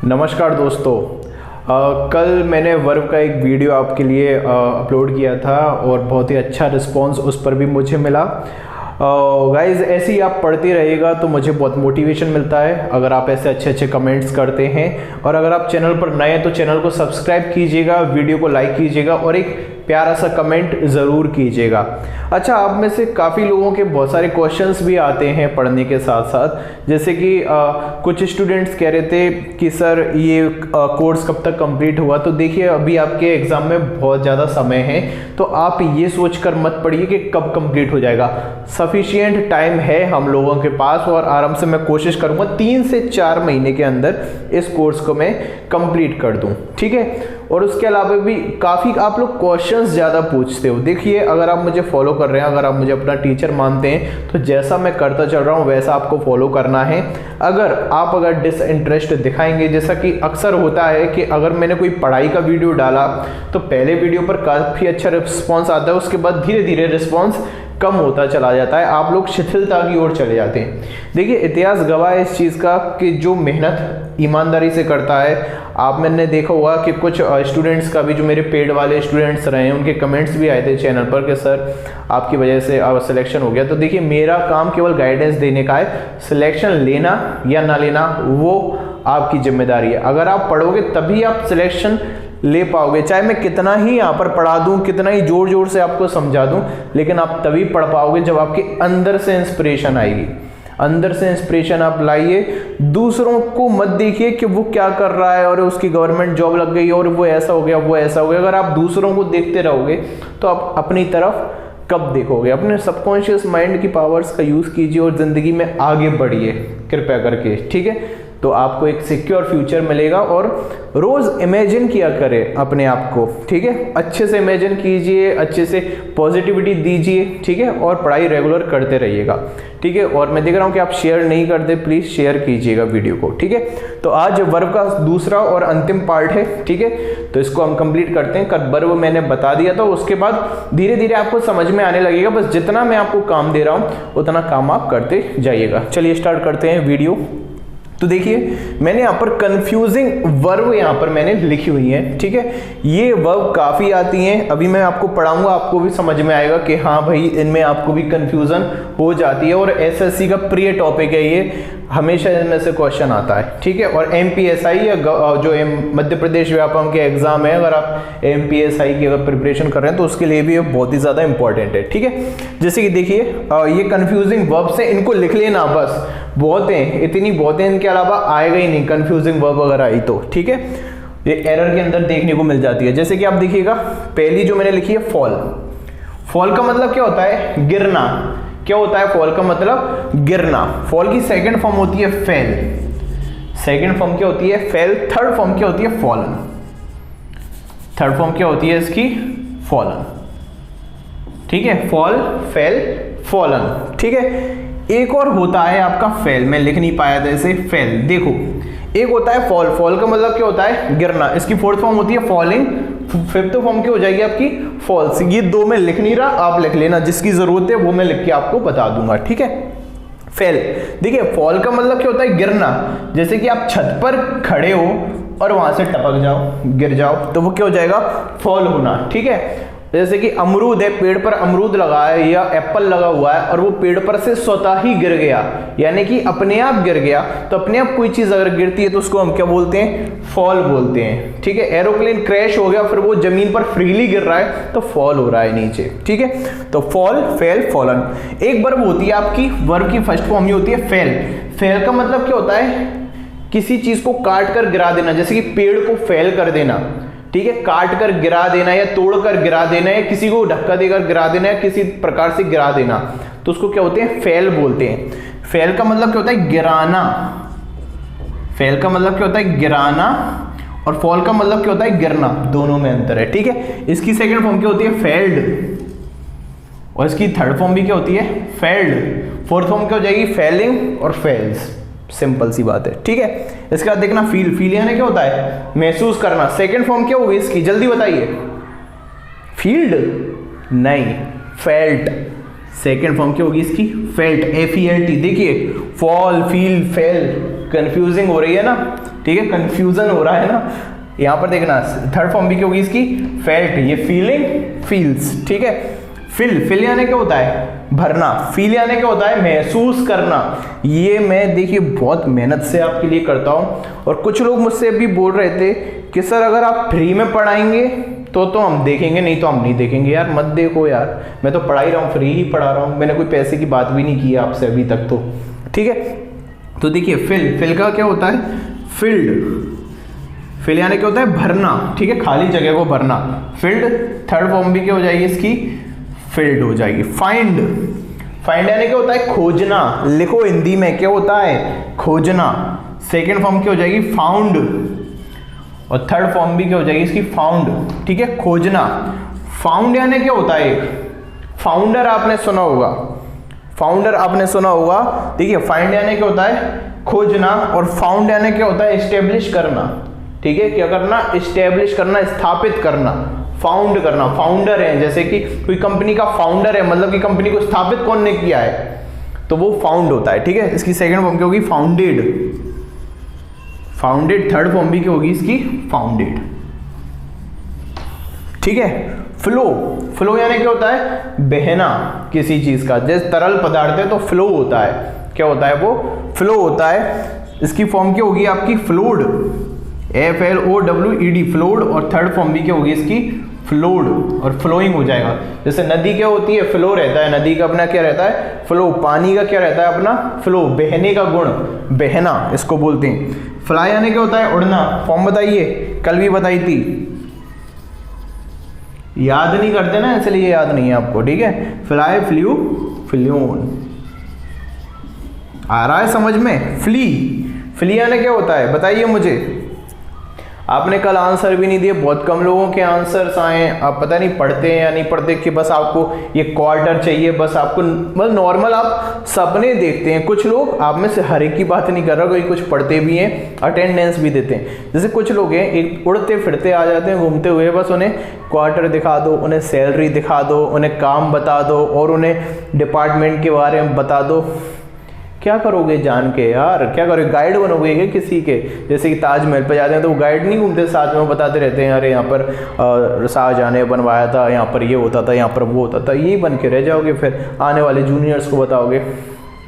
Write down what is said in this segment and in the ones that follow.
नमस्कार दोस्तों। कल मैंने वर्ब का एक वीडियो आपके लिए अपलोड किया था और बहुत ही अच्छा रिस्पांस उस पर भी मुझे मिला। गाइज़ ऐसे ही आप पढ़ते रहिएगा तो मुझे बहुत मोटिवेशन मिलता है अगर आप ऐसे अच्छे अच्छे कमेंट्स करते हैं। और अगर आप चैनल पर नए हैं तो चैनल को सब्सक्राइब कीजिएगा, वीडियो को लाइक कीजिएगा और एक प्यारा सा कमेंट ज़रूर कीजिएगा। अच्छा, आप में से काफ़ी लोगों के बहुत सारे क्वेश्चंस भी आते हैं पढ़ने के साथ साथ, जैसे कि कुछ स्टूडेंट्स कह रहे थे कि सर ये कोर्स कब तक कंप्लीट हुआ। तो देखिए अभी आपके एग्ज़ाम में बहुत ज़्यादा समय है, तो आप ये सोचकर मत पढ़िए कि कब कंप्लीट हो जाएगा। सफिशिएंट टाइम है हम लोगों के पास और आराम से मैं कोशिश करूँगा 3 से 4 महीने के अंदर इस कोर्स को मैं कंप्लीट कर दूँ, ठीक है। और उसके अलावा भी काफ़ी आप लोग क्वेश्चंस ज़्यादा पूछते हो। देखिए अगर आप मुझे फॉलो कर रहे हैं, अगर आप मुझे अपना टीचर मानते हैं तो जैसा मैं करता चल रहा हूँ वैसा आपको फॉलो करना है। अगर डिसइंटरेस्ट दिखाएंगे, जैसा कि अक्सर होता है कि अगर मैंने कोई पढ़ाई का वीडियो डाला तो पहले वीडियो पर काफ़ी अच्छा रिस्पॉन्स आता है, उसके बाद धीरे धीरे रिस्पॉन्स कम होता चला जाता है, आप लोग शिथिलता की ओर चले जाते हैं। देखिए इतिहास गवाह है इस चीज़ का कि जो मेहनत ईमानदारी से करता है, आप मैंने देखा होगा कि कुछ स्टूडेंट्स का भी, जो मेरे पेड वाले स्टूडेंट्स रहे हैं, उनके कमेंट्स भी आए थे चैनल पर कि सर आपकी वजह से सिलेक्शन हो गया। तो देखिए मेरा काम केवल गाइडेंस देने का है, सिलेक्शन लेना या ना लेना वो आपकी जिम्मेदारी है। अगर आप पढ़ोगे तभी आप सिलेक्शन ले पाओगे, चाहे मैं कितना ही यहाँ पर पढ़ा दूँ, कितना ही जोर जोर से आपको समझा दूँ, लेकिन आप तभी पढ़ पाओगे जब आपके अंदर से इंस्पिरेशन आएगी। अंदर से इंस्पिरेशन आप लाइए, दूसरों को मत देखिए कि वो क्या कर रहा है और उसकी गवर्नमेंट जॉब लग गई और वो ऐसा हो गया वो ऐसा हो गया। अगर आप दूसरों को देखते रहोगे तो आप अपनी तरफ कब देखोगे। अपने सबकॉन्शियस माइंड की पावर्स का यूज़ कीजिए और ज़िंदगी में आगे बढ़िए कृपया करके, ठीक है। तो आपको एक सिक्योर फ्यूचर मिलेगा और रोज़ इमेजिन किया करें अपने आप को, ठीक है। अच्छे से इमेजिन कीजिए, अच्छे से पॉजिटिविटी दीजिए, ठीक है। और पढ़ाई रेगुलर करते रहिएगा, ठीक है। और मैं देख रहा हूँ कि आप शेयर नहीं करते, प्लीज़ शेयर कीजिएगा वीडियो को, ठीक है। तो आज वर्ब का दूसरा और अंतिम पार्ट है, ठीक है। तो इसको हम कंप्लीट करते हैं। कल वर्ब मैंने बता दिया था, उसके बाद धीरे धीरे आपको समझ में आने लगेगा। बस जितना मैं आपको काम दे रहा हूँ उतना काम आप करते जाइएगा। चलिए स्टार्ट करते हैं वीडियो। तो देखिए मैंने यहाँ पर कंफ्यूजिंग वर्ब यहाँ पर मैंने लिखी हुई है, ठीक है। ये वर्ब काफ़ी आती हैं, अभी मैं आपको पढ़ाऊंगा, आपको भी समझ में आएगा कि हाँ भाई इनमें आपको भी कंफ्यूजन हो जाती है। और एसएससी का प्रिय टॉपिक है ये, हमेशा इनमें से क्वेश्चन आता है, ठीक है। और एमपीएसआई या जो मध्य प्रदेश व्यापम के एग्जाम है, अगर आप एमपीएसआई की अगर प्रिपरेशन कर रहे हैं तो उसके लिए भी ये बहुत ही ज़्यादा इंपॉर्टेंट है, ठीक है। जैसे कि देखिए ये कंफ्यूजिंग वर्ब्स हैं, इनको लिख लेना बस, बहुत हैं, इतनी बहुत हैं, इनके अलावा आएगा ही नहीं कंफ्यूजिंग वर्ब अगर आई तो, ठीक है। ये एरर के अंदर देखने को मिल जाती है। जैसे कि आप देखिएगा पहली जो मैंने लिखी है फॉल। फॉल का मतलब क्या होता है? गिरना। क्या होता है फॉल का मतलब? गिरना। फॉल की सेकंड फॉर्म होती है फेल। सेकंड फॉर्म क्या होती है? फेल। थर्ड फॉर्म क्या होती है? फॉलन। थर्ड फॉर्म क्या होती है इसकी? फॉलन, ठीक है। फॉल, फेल, फॉलन, ठीक है। एक और होता है आपका फेल, मैं लिख नहीं पाया था इसे, फेल। देखो एक होता है फॉल। फॉल का मतलब क्या होता है? गिरना। इसकी फोर्थ फॉर्म होती है फॉलिंग। फिफ्थ फॉर्म क्या हो जाएगी आपकी? फॉल्स। ये दो मैं लिख नहीं रहा, आप लिख लेना, जिसकी जरूरत है वो मैं लिख के आपको बता दूंगा, ठीक है। फेल। देखिए फॉल का मतलब क्या होता है? गिरना। जैसे कि आप छत पर खड़े हो और वहां से टपक जाओ, गिर जाओ, तो वो क्या हो जाएगा? फॉल होना, ठीक है। जैसे कि अमरूद है, पेड़ पर अमरूद लगा है या एप्पल लगा हुआ है और वो पेड़ पर से स्वतः ही गिर गया, यानी कि अपने आप गिर गया। तो अपने आप कोई चीज अगर गिरती है तो उसको हम क्या बोलते हैं? फॉल बोलते हैं, ठीक है। एरोप्लेन क्रैश हो गया, फिर वो जमीन पर फ्रीली गिर रहा है तो फॉल हो रहा है नीचे, ठीक है। तो फॉल, फेल, फॉलन। एक वर्ब होती है आपकी, वर्ब की फर्स्ट फॉर्म ही होती है फेल। फेल का मतलब क्या होता है? किसी चीज को काट कर गिरा देना, जैसे कि पेड़ को फेल कर देना, ठीक है। काट कर गिरा देना या तोड़ कर गिरा देना या किसी को धक्का देकर गिरा देना या किसी प्रकार से गिरा देना, तो उसको क्या होते हैं? फेल बोलते हैं। फेल का मतलब क्या होता है? गिराना। फेल का मतलब क्या होता है? गिराना। और फॉल का मतलब क्या होता है? गिरना। दोनों में अंतर है, ठीक है। इसकी सेकंड फॉर्म क्या होती है? फेल्ड। और इसकी थर्ड फॉर्म भी क्या होती है? फेल्ड। फोर्थ फॉर्म क्या हो जाएगी? फेलिंग और फेल्स। सिंपल सी बात है, ठीक है। इसके बाद देखना फील। फील यानी क्या होता है? महसूस करना। सेकंड फॉर्म क्या होगी इसकी? जल्दी बताइए। फील्ड नहीं, फेल्ट। सेकंड फॉर्म क्या होगी इसकी? Felt, FELT। देखिए फॉल, फील, फेल, कंफ्यूजिंग हो रही है ना, ठीक है, कंफ्यूजन हो रहा है ना। यहाँ पर देखना थर्ड फॉर्म भी क्या होगी इसकी, फेल्ट, ये फीलिंग, फील्स, ठीक है। फिल यानी क्या होता है, भरना। फील यानी क्या होता है, महसूस करना। ये मैं देखिए बहुत मेहनत से आपके लिए करता हूँ, और कुछ लोग मुझसे भी बोल रहे थे कि सर अगर आप फ्री में पढ़ाएंगे तो हम देखेंगे, नहीं तो हम नहीं देखेंगे। यार मत देखो यार, मैं तो पढ़ा ही रहा हूँ, फ्री ही पढ़ा रहा हूँ, मैंने कोई पैसे की बात भी नहीं की आपसे अभी तक तो, ठीक है। तो देखिए फिल का क्या होता है, फिल यानी क्या होता है, भरना, ठीक है, खाली जगह को भरना। फिल्ड, थर्ड फॉर्म भी क्या हो जाएगी इसकी, फिल्ड हो जाएगी। फाइंड यानी क्या होता है, खोजना। लिखो हिंदी में क्या होता है, खोजना। सेकेंड फॉर्म क्या हो जाएगी, फाउंड, और थर्ड फॉर्म भी क्या हो जाएगी इसकी, फाउंड, ठीक है, खोजना। फाउंड यानी क्या होता है, फाउंडर आपने सुना होगा, देखिए फाइंड यानी क्या होता है, खोजना, और फाउंड यानी क्या होता है, एस्टेब्लिश करना, ठीक है, क्या करना, एस्टेब्लिश करना, स्थापित करना, फाउंड करना। फाउंडर है, जैसे कि कोई कंपनी का फाउंडर है, मतलब कि कंपनी को स्थापित कौन ने किया है, तो वो फाउंड होता है, ठीक है। इसकी सेकंड फॉर्म क्या होगी, फाउंडेड, थर्ड फॉर्म भी क्या होगी इसकी, फाउंडेड, ठीक है। फ्लो यानी क्या होता है, बहना किसी चीज का, जैसे तरल पदार्थ है तो फ्लो होता है, क्या होता है वो, फ्लो होता है। इसकी फॉर्म क्या होगी आपकी, फ्लोड, FLOWED, फ्लोड, और थर्ड फॉर्म भी क्या होगी इसकी, फ्लोड, और फ्लोइंग हो जाएगा। जैसे नदी क्या होती है, फ्लो रहता है, नदी का अपना क्या रहता है, फ्लो। पानी का क्या रहता है अपना, फ्लो, बहने का गुण, बहना इसको बोलते हैं। फ्लाई यानी क्या होता है, उड़ना। फॉर्म बताइए, कल भी बताई थी, याद नहीं करते ना, इसलिए याद नहीं है आपको, ठीक है। फ्लाई, फ्लू, फ्लून, आ रहा है समझ में। फ्ली यानी क्या होता है, बताइए मुझे। आपने कल आंसर भी नहीं दिए, बहुत कम लोगों के आंसर्स आए। आप पता नहीं पढ़ते हैं या नहीं पढ़ते, कि बस आपको ये क्वार्टर चाहिए, बस आपको मतलब नॉर्मल आप सपने देखते हैं। कुछ लोग, आप में से हर एक की बात नहीं कर रहा, कोई कुछ पढ़ते भी हैं, अटेंडेंस भी देते हैं। जैसे कुछ लोग हैं, एक उड़ते फिरते आ जाते हैं घूमते हुए, बस उन्हें क्वार्टर दिखा दो, उन्हें सैलरी दिखा दो, उन्हें काम बता दो, और उन्हें डिपार्टमेंट के बारे में बता दो। क्या करोगे जान के यार, क्या करोगे, गाइड बनोगे क्या किसी के। जैसे कि ताजमहल पे जाते हैं तो वो गाइड नहीं घूमते साथ में, बताते रहते हैं अरे यहाँ पर शाहजहां ने बनवाया था, यहाँ पर ये होता था, यहाँ पर वो होता था। यही बन के रह जाओगे, फिर आने वाले जूनियर्स को बताओगे,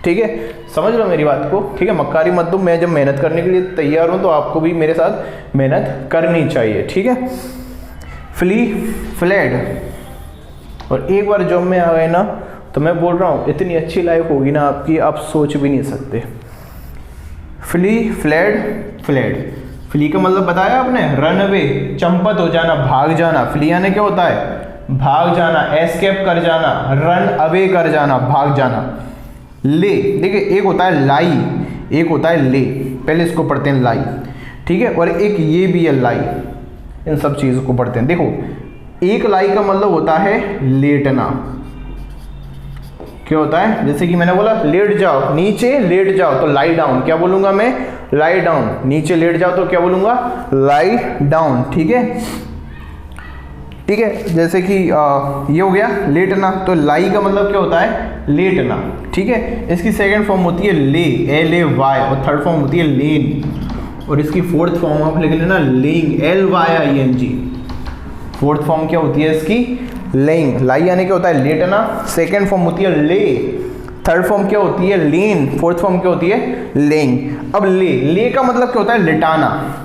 ठीक है। समझ लो मेरी बात को, ठीक है। मक्कारी मत दो, मैं जब मेहनत करने के लिए तैयार हूँ तो आपको भी मेरे साथ मेहनत करनी चाहिए, ठीक है। फ्लैड, और एक बार जॉब में आ गए ना, तो मैं बोल रहा हूँ इतनी अच्छी लाइफ होगी ना आपकी, आप सोच भी नहीं सकते। फ्लैड, फ्ली का मतलब बताया आपने, रन अवे, चंपत हो जाना, भाग जाना। फ्ली यानी क्या होता है, भाग जाना, एस्केप कर जाना, रन अवे कर जाना, भाग जाना। ले, देखिए एक होता है लाई, एक होता है ले, पहले इसको पढ़ते हैं लाई, ठीक है, और एक ये भी है लाई। इन सब चीज़ों को पढ़ते हैं। देखो, एक लाई का मतलब होता है लेटना। क्या होता है, जैसे कि मैंने बोला लेट जाओ, नीचे लेट जाओ तो लाई डाउन, क्या बोलूंगा मैं, लाई डाउन। नीचे लेट जाओ तो क्या बोलूंगा, लाई डाउन, ठीक है, ठीक है। जैसे कि ये हो गया लेटना, तो लाई का मतलब क्या होता है, लेटना, ठीक है। इसकी सेकंड फॉर्म होती है ले, LAY, और थर्ड फॉर्म होती है लेन, और इसकी फोर्थ फॉर्म आप लिख लेना लेइंग, LYING। फोर्थ फॉर्म क्या होती है इसकी, लेइंग। लाई यानी क्या होता है, लेटना। सेकेंड फॉर्म होती है ले, थर्ड फॉर्म क्या होती है, लेन, फोर्थ फॉर्म क्या होती है, लेइंग। अब ले का मतलब क्या होता है, लिटाना।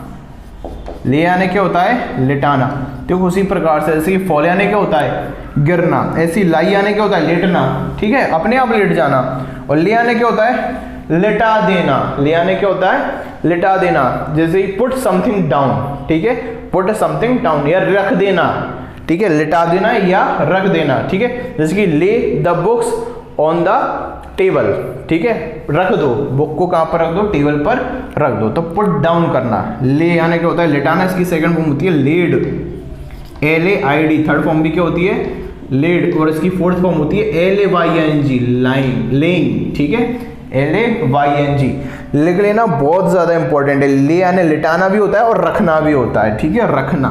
ले यानी क्या होता है, लिटाना। तो उसी प्रकार से जैसे कि फॉल यानी क्या होता है, गिरना, ऐसी लाई यानी क्या होता है, लेटना, ठीक है, अपने आप लेट जाना। और ले यानी क्या होता है, लिटा देना। ले यानी क्या होता है, लिटा देना। जैसे पुट समथिंग डाउन, ठीक है, पुट समथिंग डाउन, या रख देना, ठीक है, लिटा देना या रख देना, ठीक है। जैसे कि ले the books on the table, ठीक है, रख दो, बुक को कहां पर रख दो, टेबल पर रख दो, तो पुट डाउन करना। ले यानी क्या होता है, लिटाना। इसकी सेकंड फॉर्म होती है लेड, LAID। थर्ड फॉर्म भी क्या होती है, लेड, और इसकी फोर्थ फॉर्म होती है LAYNG, लाइन, लेइंग, ठीक है, LAYNG लिख लेना, बहुत ज्यादा इंपॉर्टेंट है। ले यानी लिटाना भी होता है और रखना भी होता है, ठीक है, रखना,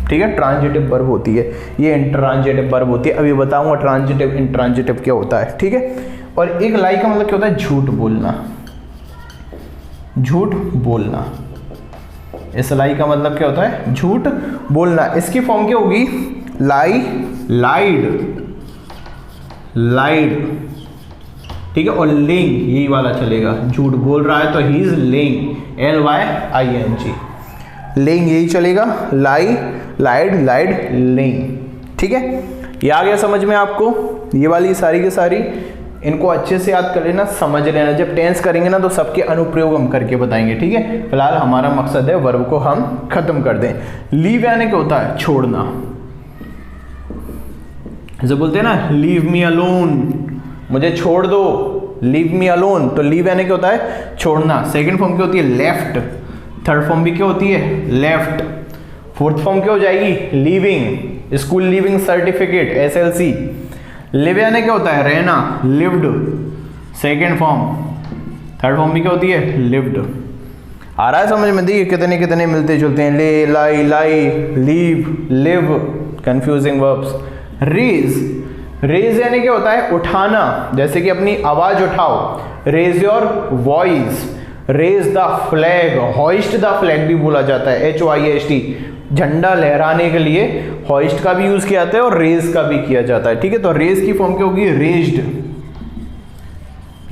ठीक है। ट्रांजिटिव वर्ब होती है, ये इंट्रांजिटिव वर्ब होती है। अभी बताऊंगा ट्रांजिटिव इंट्रांजिटिव क्या होता है, ठीक है। और एक लाई का मतलब क्या होता है, झूठ बोलना, झूठ बोलना। इस लाई का मतलब क्या होता है, झूठ बोलना। इसकी फॉर्म क्या होगी, लाई, लाइड, लाइड, ठीक है। और लेइंग, यही वाला चलेगा, झूठ बोल रहा है तो he is laying, LYING, laying यही चलेगा, लाई, लाइड, लाइड, लेइंग, ठीक है। ये आ गया समझ में आपको, ये वाली सारी की सारी, इनको अच्छे से याद कर लेना, समझ लेना। जब टेंस करेंगे ना तो सबके अनुप्रयोग हम करके बताएंगे, ठीक है। फिलहाल हमारा मकसद है वर्ब को हम खत्म कर दें। लीव यानी क्या होता है, छोड़ना, जैसे बोलते हैं ना, लीव मी अलोन, मुझे छोड़ दो, लीव मी अलोन, तो लीव यानी क्या होता है, छोड़ना। सेकंड फॉर्म क्या होती है, लेफ्ट। थर्ड फॉर्म भी क्या होती है, लेफ्ट। फोर्थ फॉर्म क्या हो जाएगी, leaving, school leaving certificate, SLC। Live यानी क्या होता है, रहना, lived, second form. Third form भी क्या होती है, लिव्ड। आ रहा है समझ में, देखिए कितने कितने मिलते जुलते हैं, lay, lie, lie, leave, live, confusing verbs. Raise, raise यानी क्या होता है, उठाना, जैसे कि अपनी आवाज उठाओ, raise your voice, raise the flag, hoist the flag भी बोला जाता है, HOIST, झंडा लहराने के लिए हॉइस्ट का भी यूज किया जाता है और रेज का भी किया जाता है, ठीक है। तो रेज की फॉर्म क्या होगी, रेज्ड।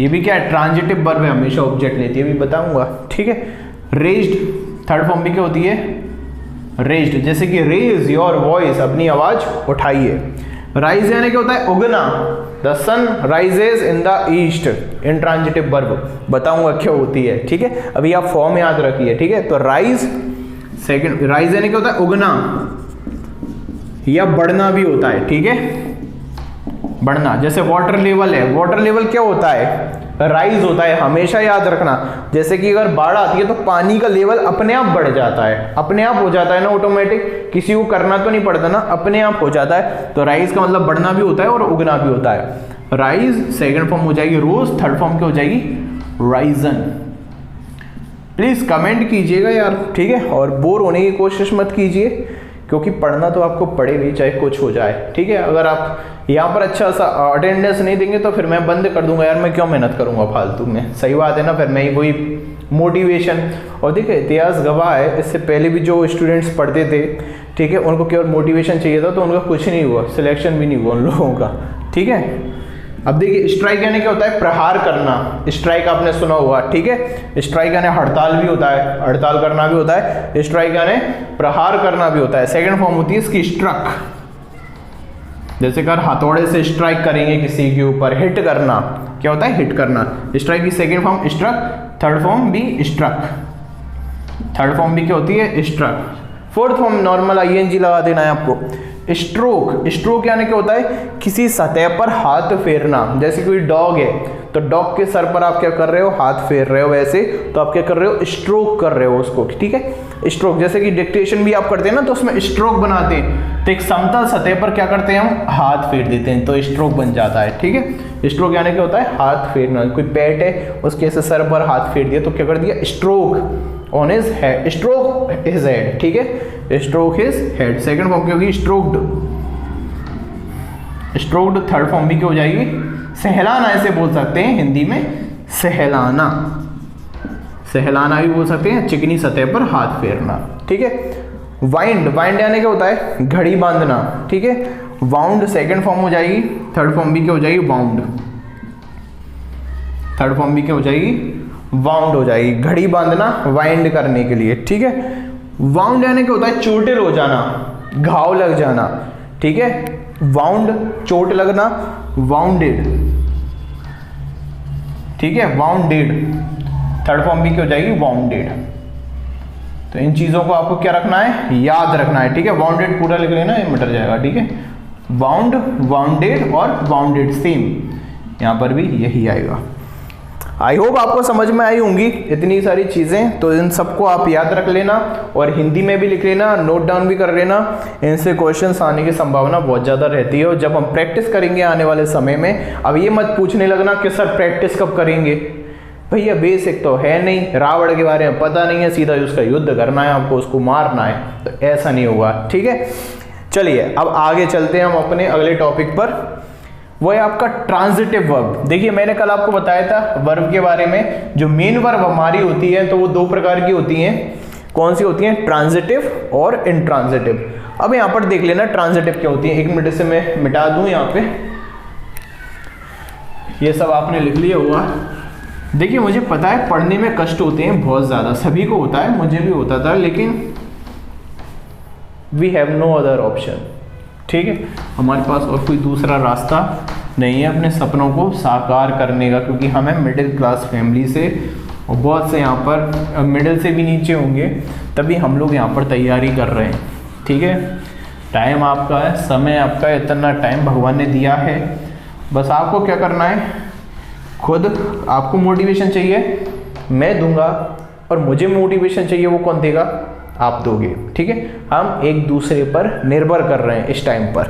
ये भी क्या है, ट्रांजिटिव वर्ब है, हमेशा ऑब्जेक्ट लेती है, भी बताऊंगा, ठीक है। रेज्ड, थर्ड फॉर्म भी क्या होती है, रेज्ड, जैसे कि रेज योर वॉइस, अपनी आवाज उठाइए। राइज यानी क्या होता है, उगना, the sun rises in the east, intransitive verb, बताऊंगा क्या होती है, ठीक है। अभी आप फॉर्म याद रखिए, ठीक है। तो राइज, सेकंड, राइज यानी क्या होता है, उगना या बढ़ना भी होता है, ठीक है, बढ़ना। जैसे वाटर लेवल है, वाटर लेवल क्या होता है, राइज होता है, हमेशा याद रखना। जैसे कि अगर बाढ़ आती है तो पानी का लेवल अपने आप बढ़ जाता है, अपने आप हो जाता है ना, ऑटोमेटिक, किसी को करना तो नहीं पड़ता ना, अपने आप हो जाता है। तो राइज का मतलब बढ़ना भी होता है और उगना भी होता है। राइज सेकंड फॉर्म हो जाएगी रोज, थर्ड फॉर्म क्या हो जाएगी, राइजन। प्लीज कमेंट कीजिएगा यार, ठीक है, और बोर होने की कोशिश मत कीजिए, क्योंकि पढ़ना तो आपको पड़ेगा, चाहे कुछ हो जाए, ठीक है। अगर आप यहाँ पर अच्छा सा अटेंडेंस नहीं देंगे तो फिर मैं बंद कर दूंगा यार, मैं क्यों मेहनत करूंगा फालतू में, सही बात है ना। फिर मैं ही वही मोटिवेशन, और देखिए इतिहास गवाह है, इससे पहले भी जो स्टूडेंट्स पढ़ते थे, ठीक है, उनको केवल मोटिवेशन चाहिए था तो उनका कुछ नहीं हुआ, सिलेक्शन भी नहीं हुआ उन लोगों का, ठीक है। अब देखिए स्ट्राइक यानी क्या होता है, प्रहार करना, स्ट्राइक आपने सुना होगा, ठीक है। स्ट्राइक यानी हड़ताल भी होता है, हड़ताल करना भी होता है, स्ट्राइक यानी प्रहार करना भी होता है। सेकंड फॉर्म होती है इसकी स्ट्रक, जैसे कर हथौड़े से स्ट्राइक करेंगे किसी के ऊपर, हिट करना, क्या होता है, हिट करना। स्ट्राइक की second form struck, third form भी स्ट्रक, थर्ड फॉर्म भी क्या होती है, struck. Fourth form normal ING लगा देना है आपको। स्ट्रोक, स्ट्रोक यानी क्या होता है, किसी सतह पर हाथ फेरना, जैसे कोई डॉग है तो डॉग के सर पर आप क्या कर रहे हो, हाथ फेर रहे हो, वैसे तो आप क्या कर रहे हो, स्ट्रोक कर रहे हो उसको, ठीक है। स्ट्रोक, जैसे कि डिक्टेशन भी आप करते हैं ना तो उसमें स्ट्रोक बनाते हैं, तो एक समतल सतह पर क्या करते हैं हम, हाथ फेर देते हैं, तो स्ट्रोक बन जाता है, ठीक है। स्ट्रोक यानी क्या होता है, हाथ फेरना, कोई पेट है उसके ऐसे सर पर हाथ फेर दिया तो क्या कर दिया, stroke on his head, stroke his head, ठीक है, stroke his head. Second form क्या होगी, स्ट्रोक्ड, स्ट्रोक्ड। थर्ड फॉर्म भी क्या हो जाएगी, सहलाना, ऐसे बोल सकते हैं हिंदी में, सहलाना, सहलाना भी बोल सकते हैं, चिकनी सतह पर हाथ फेरना, ठीक है। वाइंड, वाइंड यानी क्या होता है, घड़ी बांधना, ठीक है। वाउंड सेकंड फॉर्म हो जाएगी, थर्ड फॉर्म भी क्या हो जाएगी, वाउंड, थर्ड फॉर्म भी क्या हो जाएगी, वाउंड हो जाएगी, घड़ी बांधना, वाइंड करने के लिए, ठीक है। वाउंड यानी क्या होता है, चोटिल हो जाना, घाव लग जाना, ठीक है। वाउंड चोट लगना, वाउंडेड, ठीक है, वाउंडेड। थर्ड फॉर्म भी क्या हो जाएगी, वाउंडेड। तो इन चीजों को आपको क्या रखना है, याद रखना है, ठीक है। वाउंडेड पूरा लिख लेना, ये मिट जाएगा, ठीक है। वाउंड, वाउंडेड और वाउंडेड सेम, यहां पर भी यही आएगा। आई होप आपको समझ में आई होंगी इतनी सारी चीज़ें, तो इन सबको आप याद रख लेना और हिंदी में भी लिख लेना, नोट डाउन भी कर लेना। इनसे क्वेश्चंस आने की संभावना बहुत ज़्यादा रहती है और जब हम प्रैक्टिस करेंगे आने वाले समय में, अब ये मत पूछने लगना कि सर प्रैक्टिस कब करेंगे, भैया बेसिक तो है नहीं, रावण के बारे में पता नहीं है, सीधा उसका युद्ध करना है आपको, उसको मारना है, तो ऐसा नहीं होगा, ठीक है। चलिए अब आगे चलते हैं हम अपने अगले टॉपिक पर। वो है आपका ट्रांजिटिव वर्ब। देखिए मैंने कल आपको बताया था वर्ब के बारे में, जो मेन वर्ब हमारी होती है तो वो दो प्रकार की होती हैं। कौन सी होती हैं? ट्रांजिटिव और इंट्रांजिटिव। अब यहां पर देख लेना ट्रांजिटिव क्या होती है। एक मिनट से मैं मिटा दूं यहां पे, ये सब आपने लिख लिया हुआ। देखिए मुझे पता है पढ़ने में कष्ट होते हैं बहुत ज़्यादा, सभी को होता है, मुझे भी होता था, लेकिन we have no other option. ठीक है, हमारे पास और कोई दूसरा रास्ता नहीं है अपने सपनों को साकार करने का, क्योंकि हमें मिडिल क्लास फैमिली से और बहुत से यहाँ पर मिडिल से भी नीचे होंगे, तभी हम लोग यहाँ पर तैयारी कर रहे हैं। ठीक है, टाइम आपका है, समय आपका है, इतना टाइम भगवान ने दिया है। बस आपको क्या करना है, खुद आपको मोटिवेशन चाहिए, मैं दूंगा, और मुझे मोटिवेशन चाहिए, वो कौन देगा? आप दोगे। ठीक है, हम एक दूसरे पर निर्भर कर रहे हैं इस टाइम पर।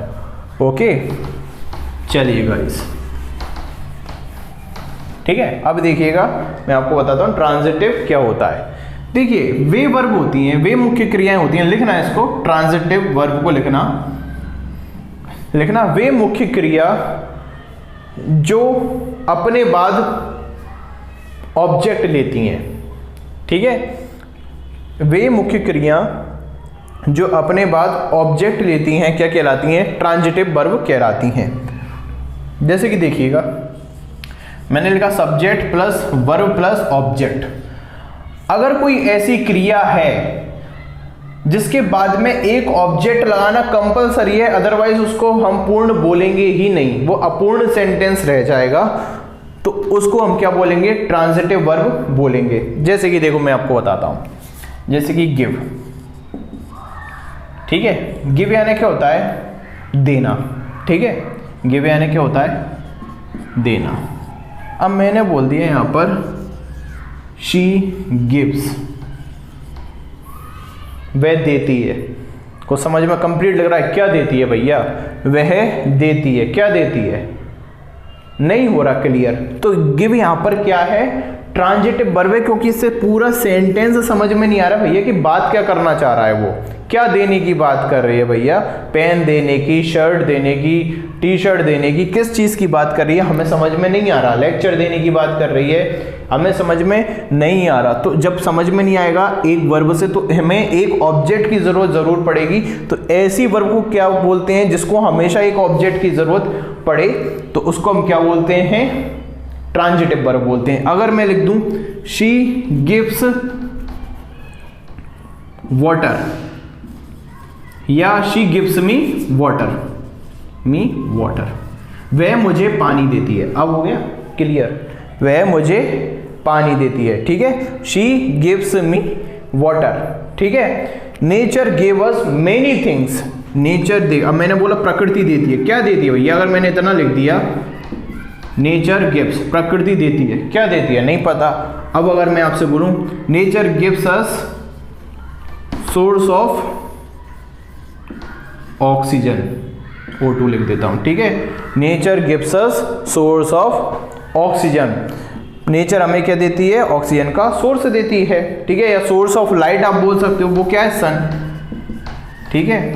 ओके, चलिए गाइस, ठीक है। अब देखिएगा मैं आपको बताता हूं ट्रांजिटिव क्या होता है। देखिए वे वर्ब होती हैं, वे मुख्य क्रियाएं होती हैं, लिखना है इसको, ट्रांजिटिव वर्ब को लिखना वे मुख्य क्रिया जो अपने बाद ऑब्जेक्ट लेती हैं। ठीक है, वे मुख्य क्रिया जो अपने बाद ऑब्जेक्ट लेती हैं क्या कहलाती हैं? ट्रांजिटिव वर्ब कहलाती हैं। जैसे कि देखिएगा मैंने लिखा subject plus verb plus object. अगर कोई ऐसी क्रिया है जिसके बाद में एक ऑब्जेक्ट लगाना कंपलसरी है, अदरवाइज उसको हम पूर्ण बोलेंगे ही नहीं, वो अपूर्ण सेंटेंस रह जाएगा, तो उसको हम क्या बोलेंगे? ट्रांजिटिव वर्ब बोलेंगे। जैसे कि देखो मैं आपको बताता हूं, जैसे कि गिव। ठीक है, गिव यानी क्या होता है? देना। ठीक है, गिव यानी क्या होता है? देना। अब मैंने बोल दिया यहां पर शी गिव्स, वह देती है। को समझ में कंप्लीट लग रहा है? क्या देती है भैया? वह देती है। क्या देती है? नहीं हो रहा क्लियर? तो गिव यहां पर क्या है? ट्रांजिटिव वर्ब है, क्योंकि इससे पूरा सेंटेंस समझ में नहीं आ रहा भैया कि बात क्या करना चाह रहा है। वो क्या देने की बात कर रही है भैया? पेन देने की, शर्ट देने की, टी शर्ट देने की, किस चीज की बात कर रही है हमें समझ में नहीं आ रहा। लेक्चर देने की बात कर रही है, हमें समझ में नहीं आ रहा। तो जब समझ में नहीं आएगा एक वर्ब से, तो हमें एक ऑब्जेक्ट की जरूर पड़ेगी। तो ऐसी वर्ब को क्या बोलते हैं? जिसको हमेशा एक ऑब्जेक्ट की जरूरत पड़े, तो उसको हम क्या बोलते हैं? ट्रांजिटिव वर्ब बोलते हैं। अगर मैं लिख दूं शी गिव्स वाटर या शी गिव्स मी वाटर, वह मुझे पानी देती है। अब हो गया क्लियर? वह मुझे पानी देती है। ठीक है, शी गिव्स मी वाटर। ठीक है, nature give us many things, nature दे। अब मैंने बोला प्रकृति देती है। क्या देती है भैया? अगर मैंने इतना लिख दिया नेचर गिव्स, प्रकृति देती है। क्या देती है? नहीं पता। अब अगर मैं आपसे बोलूं nature gives us source of oxygen, O2 लिख देता हूं। ठीक है, nature gives us source of oxygen. Nature हमें क्या देती है? ऑक्सीजन का सोर्स देती है। ठीक है, या सोर्स ऑफ लाइट आप बोल सकते हो, वो क्या है? सन। ठीक है,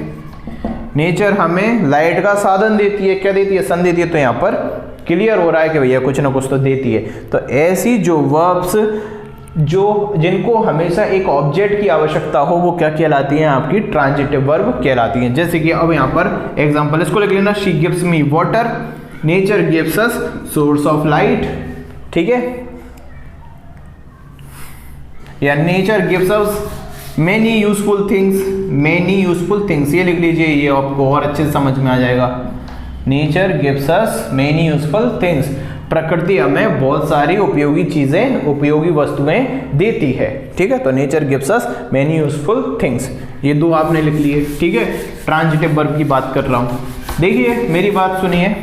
नेचर हमें लाइट का साधन देती है। क्या देती है? सन देती है। तो यहां पर क्लियर हो रहा है कि भैया कुछ ना कुछ तो देती है। तो ऐसी जो वर्ब्स जिनको हमेशा एक ऑब्जेक्ट की आवश्यकता हो, वो क्या कहलाती हैं? आपकी ट्रांजिटिव वर्ब कहलाती हैं। जैसे कि अब यहां पर एग्जांपल इसको लिख लेना, she gives me water, nature gives us source of light. ठीक है, या nature gives us many useful things, ये लिख लीजिए, ये आपको और अच्छे से समझ में आ जाएगा। Nature gives us many useful things, प्रकृति हमें बहुत सारी उपयोगी चीजें, उपयोगी वस्तुएं देती है। ठीक है, तो nature gives us many useful things, ये दो आपने लिख लिए। ठीक है, ट्रांजिटिव वर्ब की बात कर रहा हूं। देखिए मेरी बात सुनिए,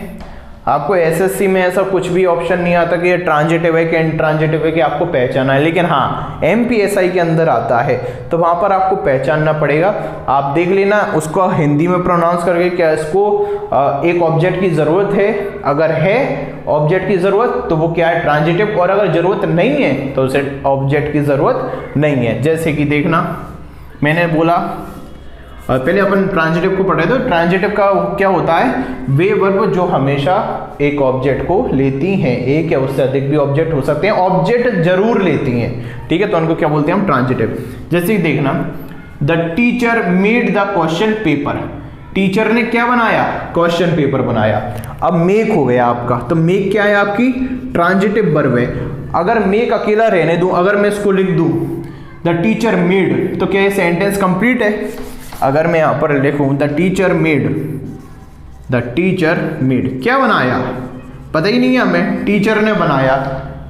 आपको एसएससी में ऐसा कुछ भी ऑप्शन नहीं आता कि ये ट्रांजिटिव है कि इंट्रांजिटिव है कि आपको पहचाना है, लेकिन हाँ एमपीएसआई के अंदर आता है, तो वहां पर आपको पहचानना पड़ेगा। आप देख लेना उसको हिंदी में प्रोनाउंस करके, क्या इसको एक ऑब्जेक्ट की जरूरत है? अगर है ऑब्जेक्ट की जरूरत तो वो क्या है? ट्रांजिटिव। और अगर जरूरत नहीं है तो उसे ऑब्जेक्ट की जरूरत नहीं है। जैसे कि देखना, मैंने बोला और पहले अपन ट्रांजिटिव को पढ़ रहे थे। ट्रांजिटिव का क्या होता है, वे वर्ब जो हमेशा एक ऑब्जेक्ट को लेती हैं, एक या उससे अधिक भी ऑब्जेक्ट हो सकते हैं, ऑब्जेक्ट जरूर लेती हैं, ठीक है, तो उनको क्या बोलते हैं हम, ट्रांजिटिव। जैसे देखना, the teacher made the question paper, teacher ने क्या बनाया, क्वेश्चन पेपर बनाया। अब मेक हो गया आपका, तो मेक क्या है आपकी, ट्रांजिटिव वर्ब है। अगर मेक अकेला रहने दूं, अगर मैं इसको लिख दूं द टीचर मेड, तो क्या ये सेंटेंस कंप्लीट है। अगर मैं यहां पर लिखूं the teacher made, the teacher made, क्या बनाया पता ही नहीं है हमें, टीचर ने बनाया,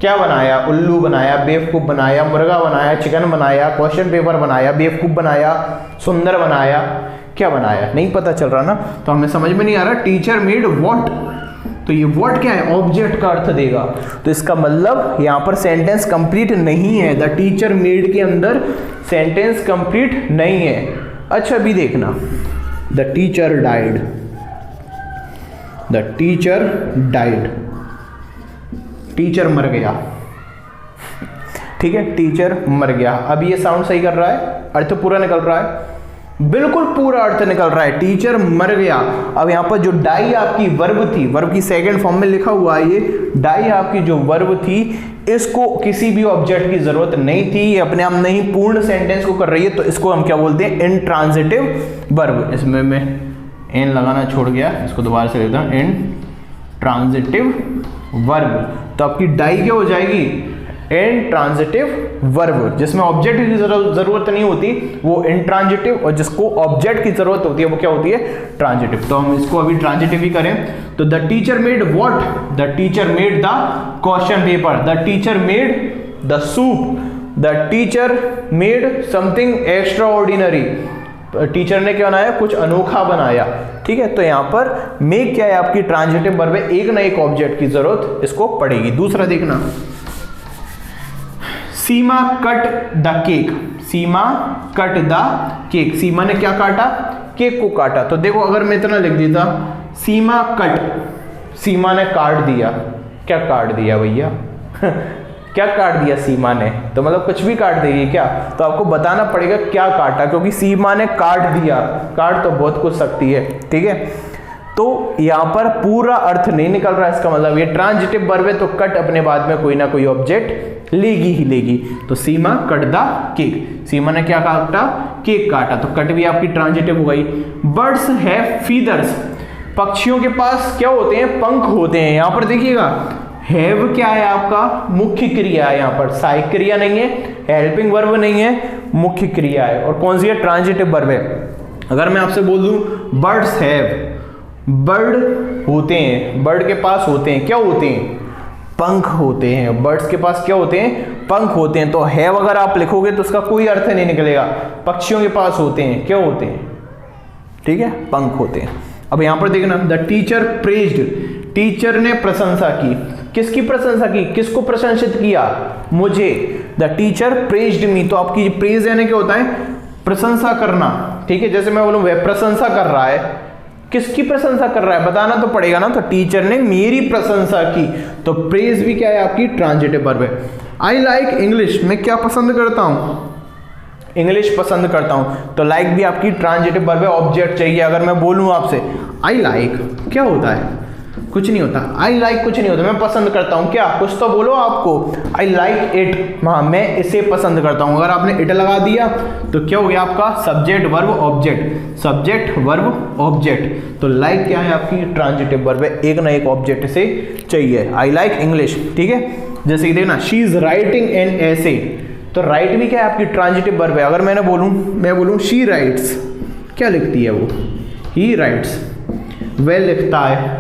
क्या बनाया, उल्लू बनाया, बेवकूफ बनाया, मुर्गा बनाया, चिकन बनाया, क्वेश्चन पेपर बनाया, बेवकूफ बनाया, सुंदर बनाया, क्या बनाया नहीं पता चल रहा ना, तो हमें समझ में नहीं आ रहा। टीचर मेड व्हाट, तो ये व्हाट क्या है, ऑब्जेक्ट का अर्थ देगा, तो इसका मतलब यहां पर सेंटेंस कंप्लीट नहीं है, द टीचर मेड के अंदर सेंटेंस कंप्लीट नहीं है। अच्छा अभी देखना, the teacher died, the teacher died, teacher मर गया, ठीक है, टीचर मर गया। अब ये साउंड सही कर रहा है, अर्थ पूरा निकल रहा है, बिल्कुल पूरा अर्थ निकल रहा है, टीचर मर गया। अब यहां पर जो डाई आपकी वर्ब थी, वर्ब की सेकंड फॉर्म में लिखा हुआ है, ये डाई आपकी जो वर्ब थी, इसको किसी भी ऑब्जेक्ट की जरूरत नहीं थी, ये अपने आप नहीं पूर्ण सेंटेंस को कर रही है, तो इसको हम क्या बोलते हैं, इंट्रांजिटिव वर्ब। इसमें मैं एन लगाना छोड़ गया, इसको दोबारा से लेता हूं, इंट्रांजिटिव वर्ब। तो आपकी डाई क्या हो जाएगी, इंट्रांजिटिव वर्ब, जिसमें ऑब्जेक्ट की जरूरत नहीं होती वो इंट्रांजिटिव, और जिसको ऑब्जेक्ट की जरूरत होती है वो क्या होती है, ट्रांजिटिव। तो हम इसको अभी ट्रांजिटिव ही करें, तो the teacher made what, the teacher made the question paper, the teacher made the soup, the teacher made something extra ordinary, teacher ने क्या बनाया, कुछ अनोखा बनाया, ठीक है। तो यहां पर मेक क्या है आपकी, ट्रांजिटिव वर्ब है, एक ना एक ऑब्जेक्ट की जरूरत इसको पड़ेगी। दूसरा देखना, Seema cut the cake, Seema cut the cake, Seema ने क्या काटा, केक को काटा। तो देखो अगर मैं इतना लिख देता, सीमा कट, सीमा ने काट दिया, क्या काट दिया भैया क्या काट दिया सीमा ने, तो मतलब कुछ भी काट देगी क्या, तो आपको बताना पड़ेगा क्या काटा, क्योंकि सीमा ने काट दिया, काट तो बहुत कुछ सकती है, ठीक है। तो यहां पर पूरा अर्थ नहीं निकल रहा, इसका मतलब ये ट्रांजिटिव वर्ब है, तो कट अपने बाद में कोई ना कोई ऑब्जेक्ट लेगी ही लेगी। तो सीमा कट द केक, सीमा ने क्या काटा, केक काटा, तो कट भी आपकी ट्रांजिटिव हो गई। बर्ड्स हैव फीदर्स, पक्षियों के पास क्या होते हैं, पंख होते हैं। यहां पर देखिएगा, हैव क्या है आपका, मुख्य क्रिया है, यहां पर सहायक क्रिया नहीं है, हेल्पिंग वर्ब नहीं है, मुख्य क्रिया है। और कौन सी है, ट्रांजिटिव वर्ब है। अगर मैं आपसे बोल दूं बर्ड्स हैव, बर्ड होते हैं, बर्ड के पास होते हैं, क्या होते हैं, पंख होते हैं, बर्ड्स के पास क्या होते हैं, पंख होते हैं। तो हैव अगर आप लिखोगे तो उसका कोई अर्थ नहीं निकलेगा, पक्षियों के पास होते हैं, क्या होते हैं, ठीक है, पंख होते हैं। अब यहां पर देखना, द टीचर प्रेज्ड, टीचर ने प्रशंसा की, किसकी प्रशंसा की, किसको प्रशंसित किया, मुझे, द टीचर प्रेज्ड मी। तो आपकी प्रेज यानी क्या होता है, प्रशंसा करना, ठीक है। जैसे मैं बोलूं वह प्रशंसा कर रहा है, किसकी प्रशंसा कर रहा है बताना तो पड़ेगा ना, तो टीचर ने मेरी प्रशंसा की, तो प्रेज भी क्या है आपकी, ट्रांजिटिव वर्ब है। आई लाइक इंग्लिश, मैं क्या पसंद करता हूं, इंग्लिश पसंद करता हूं, तो लाइक भी आपकी ट्रांजिटिव वर्ब है, ऑब्जेक्ट चाहिए। अगर मैं बोलूं आपसे आई लाइक, क्या होता है, कुछ नहीं होता, आई लाइक कुछ नहीं होता, मैं पसंद करता हूं, क्या, कुछ तो बोलो आपको, आई लाइक इट, हाँ मैं इसे पसंद करता हूं। अगर आपने इट लगा दिया तो क्या हो गया आपका, subject verb object, subject verb object. तो लाइक क्या है आपकी, ट्रांजिटिव वर्ब है, एक ना एक ऑब्जेक्ट से चाहिए। आई लाइक इंग्लिश, ठीक है। जैसे कि देखना, शी इज राइटिंग एन एसे, तो राइट भी क्या है आपकी, ट्रांजिटिव वर्ब है। अगर मैं बोलूं शी राइट्स, क्या लिखती है वो, ही राइट्स, वह लिखता है।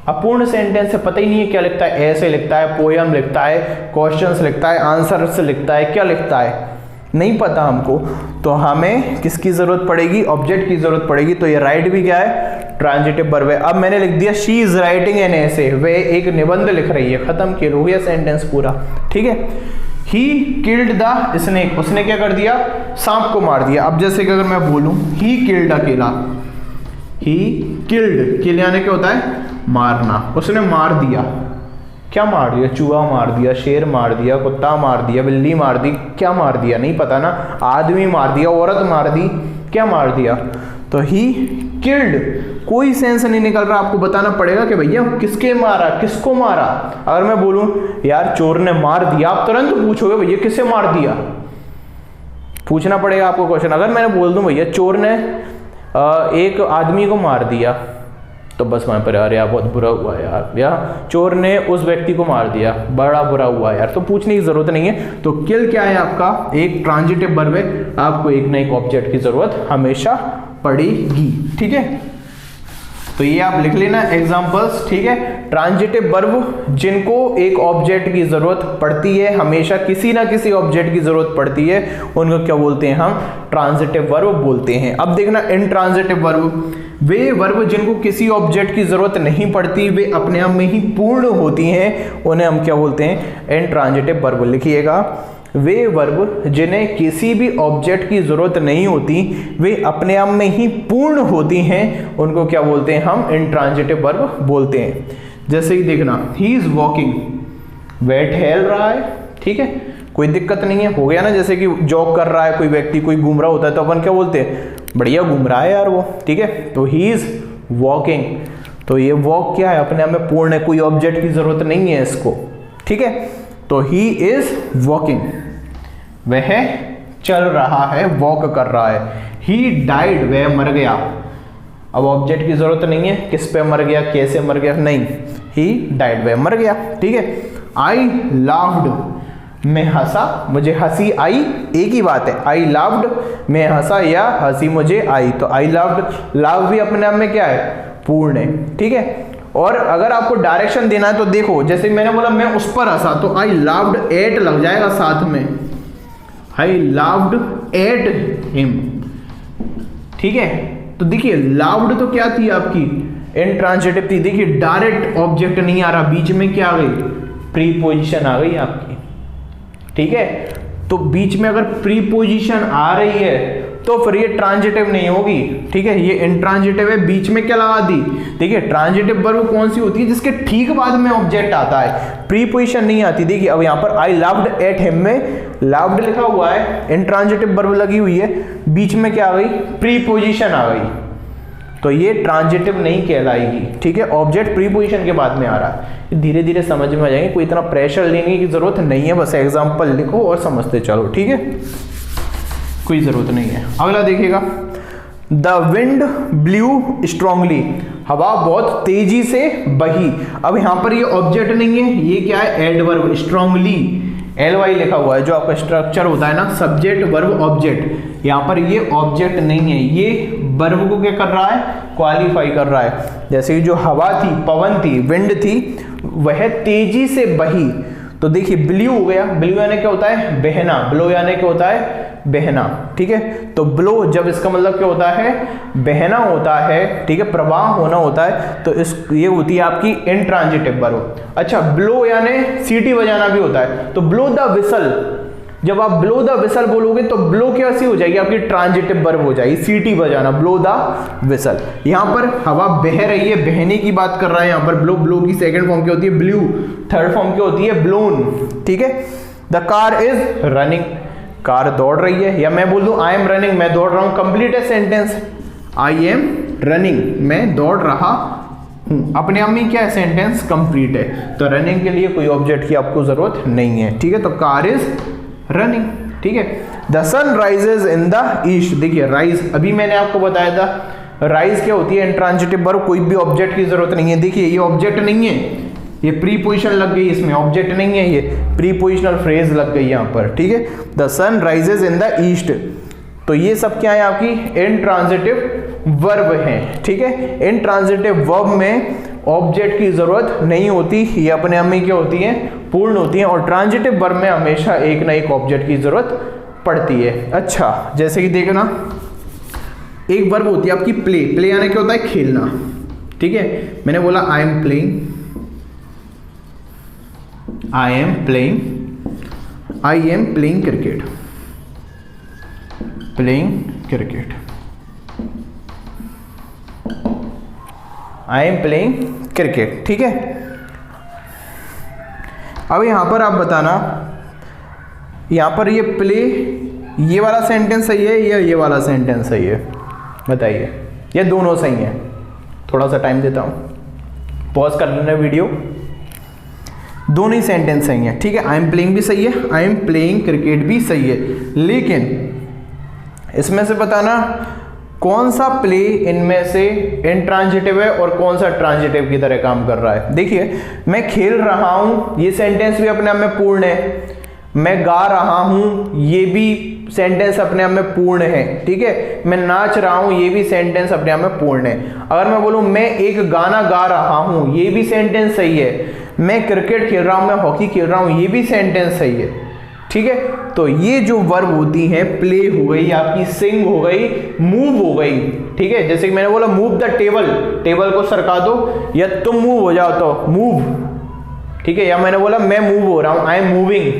अपूर्ण सेंटेंस से पता ही नहीं है क्या लिखता है, ऐसे लिखता है, पोयम लिखता है, क्वेश्चंस लिखता है, आंसर्स लिखता है, क्या लिखता है नहीं पता हमको, तो हमें किसकी जरूरत पड़ेगी, ऑब्जेक्ट की जरूरत पड़ेगी। तो ये राइट भी क्या है, ट्रांजिटिव वर्ब है। अब मैंने लिख दिया she is writing an essay, वे एक निबंध लिख रही है, खत्म किया, हो गया सेंटेंस पूरा, ठीक है। ही किल्ड द स्नेक, उसने क्या कर दिया, सांप को मार दिया। अब जैसे कि अगर मैं बोलूं ही किल्ड अकेला, ही किल्ड, किल यानी क्या होता है, मारना, उसने मार दिया, क्या मार दिया, चूहा मार दिया, शेर मार दिया, कुत्ता मार दिया, बिल्ली मार दी, क्या मार दिया नहीं पता ना, आदमी मार दिया, औरत मार दी, क्या मार दिया, तो ही किल्ड, कोई सेंस नहीं निकल रहा, आपको बताना पड़ेगा कि भैया किसके मारा, किसको मारा। अगर मैं बोलूं यार चोर ने मार दिया, आप तुरंत पूछोगे भैया किसे मार दिया, पूछना पड़ेगा आपको क्वेश्चन। अगर मैंने बोल दूं भैया चोर ने एक आदमी को मार दिया, तो बस वहां पर यार बहुत बुरा हुआ यार, या चोर ने उस व्यक्ति को मार दिया, बड़ा बुरा हुआ यार, तो पूछने की जरूरत नहीं है। तो किल क्या है आपका, एक ट्रांजिटिव वर्ब है, आपको एक ना एक ऑब्जेक्ट की जरूरत हमेशा पड़ेगी, ठीक है। तो ये आप लिख लेना एग्जांपल्स, ठीक है। ट्रांजिटिव वर्ब जिनको एक ऑब्जेक्ट की जरूरत पड़ती है, हमेशा किसी ना किसी ऑब्जेक्ट की जरूरत पड़ती है, उनको क्या बोलते हैं, हम ट्रांजिटिव वर्ब बोलते हैं। अब देखना इनट्रांजिटिव वर्ब, वे वर्ब जिनको किसी ऑब्जेक्ट की जरूरत नहीं पड़ती, वे अपने आप में ही पूर्ण होती हैं, उन्हें हम क्या बोलते हैं, इनट्रांजिटिव वर्ब। लिखिएगा, वे वर्ब जिन्हें किसी भी ऑब्जेक्ट की जरूरत नहीं होती, वे अपने आप में ही पूर्ण होती हैं, उनको क्या बोलते हैं, हम इनट्रांजिटिव वर्ब बोलते हैं। जैसे ही देखना, ही इज वॉकिंग, वह टहल रहा है, ठीक है, कोई दिक्कत नहीं है, हो गया ना। जैसे कि जॉग कर रहा है कोई व्यक्ति, कोई घूम रहा होता है, तो अपन क्या बोलते हैं, बढ़िया घूम रहा है यार वो, ठीक है। तो ही इज वॉकिंग, तो ये वॉक क्या है, अपने आप में पूर्ण है, कोई ऑब्जेक्ट की जरूरत नहीं है इसको, ठीक है। तो ही इज वॉकिंग, वह चल रहा है, वॉक कर रहा है। ही डाइड, वह मर गया, अब ऑब्जेक्ट की जरूरत नहीं है, किस पे मर गया, कैसे मर गया, नहीं, ही डाइड, वह मर गया, ठीक है। आई लाफ्ड, मैं हंसा, मुझे हंसी आई, एक ही बात है, आई लाफ्ड, मैं हंसा या हंसी मुझे आई। तो आई लाफ्ड, लाव भी अपने आप में क्या है, पूर्ण है, ठीक है। और अगर आपको डायरेक्शन देना है तो देखो, जैसे मैंने बोला मैं उस पर हंसा, तो आई लाफ्ड एट लग जाएगा साथ में, आई लाफ्ड एट हिम, ठीक है। तो देखिए लाफ्ड तो क्या थी आपकी, इनट्रांजिटिव थी। देखिए डायरेक्ट ऑब्जेक्ट नहीं आ रहा, बीच में क्या आ गई, प्रीपोजिशन आ गई आपकी, ठीक है। तो बीच में अगर प्रीपोजिशन आ रही है तो फिर ये ट्रांजिटिव नहीं होगी, ठीक है, ये इनट्रांजिटिव है। बीच में क्या लगा दी, देखिए ट्रांजिटिव वर्ब कौन सी होती है, जिसके ठीक बाद में ऑब्जेक्ट आता है, प्रीपोजिशन नहीं आती। देखिए अब यहाँ पर आई लव्ड एट हिम में लव्ड लिखा हुआ है, इनट्रांजिटिव वर्ब लगी हुई है, बीच में क्या आ गई, प्रीपोजिशन आ गई, तो ये ट्रांजिटिव नहीं कहलाएगी, ठीक है। ऑब्जेक्ट प्रीपोजिशन के बाद में आ रहा है, धीरे धीरे समझ में आ जाएंगे, कोई इतना प्रेशर लेने की जरूरत नहीं है, बस एग्जांपल लिखो और समझते चलो, ठीक है, कोई जरूरत नहीं है। अगला देखिएगा, द विंड ब्लू स्ट्रांगली, हवा बहुत तेजी से बही। अब यहां पर ये ऑब्जेक्ट नहीं है, ये क्या है, एडवर्ब, स्ट्रांगली LY लिखा हुआ है, जो आपका स्ट्रक्चर होता है ना, सब्जेक्ट वर्ब ऑब्जेक्ट, यहाँ पर ये ऑब्जेक्ट नहीं है, ये वर्ब को क्या कर रहा है, क्वालिफाई कर रहा है। जैसे जो हवा थी, पवन थी, विंड थी, वह तेजी से बही, तो देखिए ब्लू हो गया, ब्लू यानी क्या होता है, बहना, ब्लो यानी क्या होता है, बहना, ठीक है। तो ब्लो जब इसका मतलब क्या होता है, बहना होता है, ठीक है, प्रवाह होना होता है, तो इस ये होती है आपकी इनट्रांजिटिव वर्ब। अच्छा, ब्लो यानी सीटी बजाना भी होता है, तो ब्लो द विसल, जब आप ब्लो द विसल बोलोगे तो ब्लो कैसी हो जाएगी, आपकी ट्रांजिटिव वर्ब हो जाएगी, सीटी बजाना, ब्लो द विसल। यहां पर हवा बह रही है, बहने की बात कर रहा है यहां पर, ब्लो, ब्लो की सेकंड फॉर्म क्या होती है, ब्लू, थर्ड फॉर्म क्या होती है, ब्लोन, ठीक है। The car is running, car दौड़ रही है, या मैं बोल दूं आई एम रनिंग, मैं दौड़ रहा हूं, कंप्लीट है सेंटेंस, आई एम रनिंग, मैं दौड़ रहा हूं, अपने आप में क्या है, सेंटेंस कंप्लीट है। तो रनिंग के लिए कोई ऑब्जेक्ट की आपको जरूरत नहीं है, ठीक है। तो कार इज रनिंग, ठीक है। The sun rises in the east, देखिए राइज अभी मैंने आपको बताया था, राइज क्या होती है, इंट्रांजिटिव वर्ब, कोई भी ऑब्जेक्ट की जरूरत नहीं है। देखिए ये ऑब्जेक्ट नहीं है, ये प्रीपोजिशन लग गई, इसमें ऑब्जेक्ट नहीं है, ये प्रीपोजिशनल फ्रेज लग गई यहाँ पर, ठीक है। The sun rises in the east, तो ये सब क्या है आपकी इनट्रांजिटिव वर्ब है, ठीक है। इनट्रांजिटिव वर्ब में ऑब्जेक्ट की जरूरत नहीं होती, ये अपने आप में क्या होती है, पूर्ण होती है, और ट्रांजिटिव वर्ब में हमेशा एक ना एक ऑब्जेक्ट की जरूरत पड़ती है। अच्छा, जैसे कि देखना, एक वर्ब होती है आपकी प्ले, प्ले यानी क्या होता है, खेलना, ठीक है। मैंने बोला I am playing, I am playing, I am playing cricket, playing cricket, I am playing cricket, ठीक है। अब यहां पर आप बताना, यहां पर ये प्ले, ये वाला सेंटेंस सही है या ये वाला सेंटेंस सही है, बताइए। या दोनों सही हैं? थोड़ा सा टाइम देता हूँ, पॉज कर लेना वीडियो। दोनों ही सेंटेंस सही है, ठीक है। आई एम प्लेइंग भी सही है, आई एम प्लेइंग क्रिकेट भी सही है, लेकिन इसमें से बताना कौन सा प्ले इनमें से इंट्रांजिटिव है और कौन सा ट्रांजिटिव की तरह काम कर रहा है। देखिए, मैं खेल रहा हूं, ये सेंटेंस भी अपने आप में पूर्ण है। मैं गा रहा हूं, ये भी सेंटेंस अपने आप में पूर्ण है, ठीक है। मैं नाच रहा हूं, ये भी सेंटेंस अपने आप में पूर्ण है। अगर मैं बोलूं मैं एक गाना गा रहा हूं, ये भी सेंटेंस सही है। मैं क्रिकेट खेल रहा हूं, मैं हॉकी खेल रहा हूं, ये भी सेंटेंस सही है, ठीक है। तो ये जो वर्ब होती हैं, प्ले हो गई आपकी, सिंग हो गई, मूव हो गई, ठीक है। जैसे कि मैंने बोला मूव द टेबल, टेबल को सरका दो, या तुम मूव हो जाओ तो मूव, ठीक है। या मैंने बोला मैं मूव हो रहा हूं, आई एम मूविंग।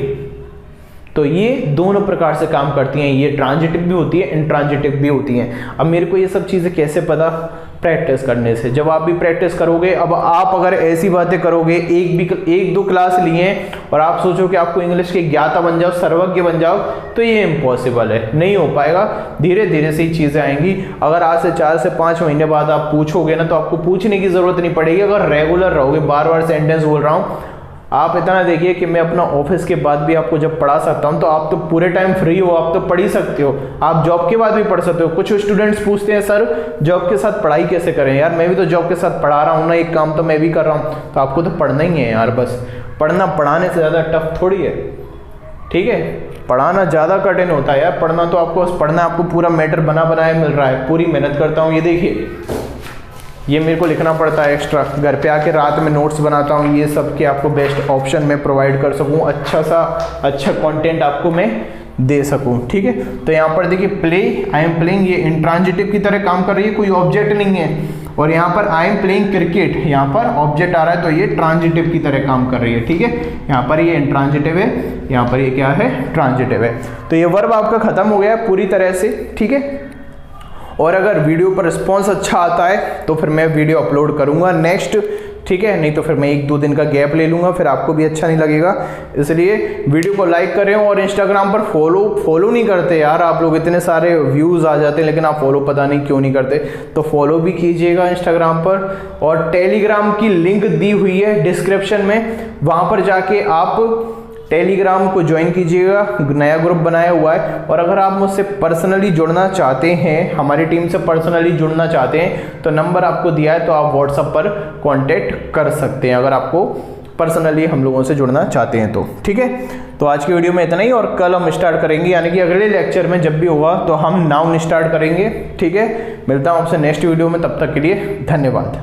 तो ये दोनों प्रकार से काम करती हैं, ये ट्रांजिटिव भी होती है, इंट्रांजिटिव भी होती हैं। अब मेरे को ये सब चीज़ें कैसे पता? प्रैक्टिस करने से। जब आप भी प्रैक्टिस करोगे, अब आप अगर ऐसी बातें करोगे, एक दो क्लास लिए और आप सोचो कि आपको इंग्लिश के ज्ञाता बन जाओ, सर्वज्ञ बन जाओ, तो ये इम्पॉसिबल है, नहीं हो पाएगा। धीरे धीरे से ही चीज़ें आएंगी। अगर आज से 4 से 5 महीने बाद आप पूछोगे ना, तो आपको पूछने की ज़रूरत नहीं पड़ेगी। अगर रेगुलर रहोगे, बार बार सेंटेंस बोल रहा हूँ, आप इतना देखिए कि मैं अपना ऑफिस के बाद भी आपको जब पढ़ा सकता हूं, तो आप तो पूरे टाइम फ्री हो, आप तो पढ़ ही सकते हो। आप जॉब के बाद भी पढ़ सकते हो। कुछ स्टूडेंट्स पूछते हैं सर जॉब के साथ पढ़ाई कैसे करें? यार मैं भी तो जॉब के साथ पढ़ा रहा हूं ना, एक काम तो मैं भी कर रहा हूं। तो आपको तो पढ़ना ही है यार, बस पढ़ना पढ़ाने से ज़्यादा टफ थोड़ी है, ठीक है। पढ़ाना ज़्यादा कठिन होता है यार, पढ़ना तो आपको बस पढ़ना, आपको पूरा मैटर बना बनाया मिल रहा है। पूरी मेहनत करता हूँ, ये देखिए, ये मेरे को लिखना पड़ता है एक्स्ट्रा, घर पे आके रात में नोट्स बनाता हूँ, ये सब के आपको बेस्ट ऑप्शन मैं प्रोवाइड कर सकूँ, अच्छा कंटेंट आपको मैं दे सकूँ, ठीक है। तो यहाँ पर देखिए प्ले, आई एम प्लेइंग, ये इंट्रांजिटिव की तरह काम कर रही है, कोई ऑब्जेक्ट नहीं है। और यहाँ पर आई एम प्लेइंग क्रिकेट, यहाँ पर ऑब्जेक्ट आ रहा है, तो ये ट्रांजिटिव की तरह काम कर रही है, ठीक है। यहाँ पर ये इंट्रांजिटिव है, यहाँ पर ये क्या है? ट्रांजिटिव है। तो ये वर्ब आपका खत्म हो गया पूरी तरह से, ठीक है। और अगर वीडियो पर रिस्पॉन्स अच्छा आता है तो फिर मैं वीडियो अपलोड करूंगा नेक्स्ट, ठीक है। नहीं तो फिर मैं 1-2 दिन का गैप ले लूँगा, फिर आपको भी अच्छा नहीं लगेगा। इसलिए वीडियो को लाइक करें और इंस्टाग्राम पर फॉलो नहीं करते यार आप लोग, इतने सारे व्यूज़ आ जाते हैं लेकिन आप फॉलो पता नहीं क्यों नहीं करते। तो फॉलो भी कीजिएगा इंस्टाग्राम पर, और टेलीग्राम की लिंक दी हुई है डिस्क्रिप्शन में, वहाँ पर जाके आप टेलीग्राम को ज्वाइन कीजिएगा, नया ग्रुप बनाया हुआ है। और अगर आप मुझसे पर्सनली जुड़ना चाहते हैं, हमारी टीम से पर्सनली जुड़ना चाहते हैं, तो नंबर आपको दिया है, तो आप व्हाट्सएप पर कांटेक्ट कर सकते हैं अगर आपको पर्सनली हम लोगों से जुड़ना चाहते हैं तो, ठीक है। तो आज की वीडियो में इतना ही, और कल हम स्टार्ट करेंगे, यानी कि अगले लेक्चर में जब भी होगा तो हम नाउन स्टार्ट करेंगे, ठीक है। मिलता हूँ आपसे नेक्स्ट वीडियो में, तब तक के लिए धन्यवाद।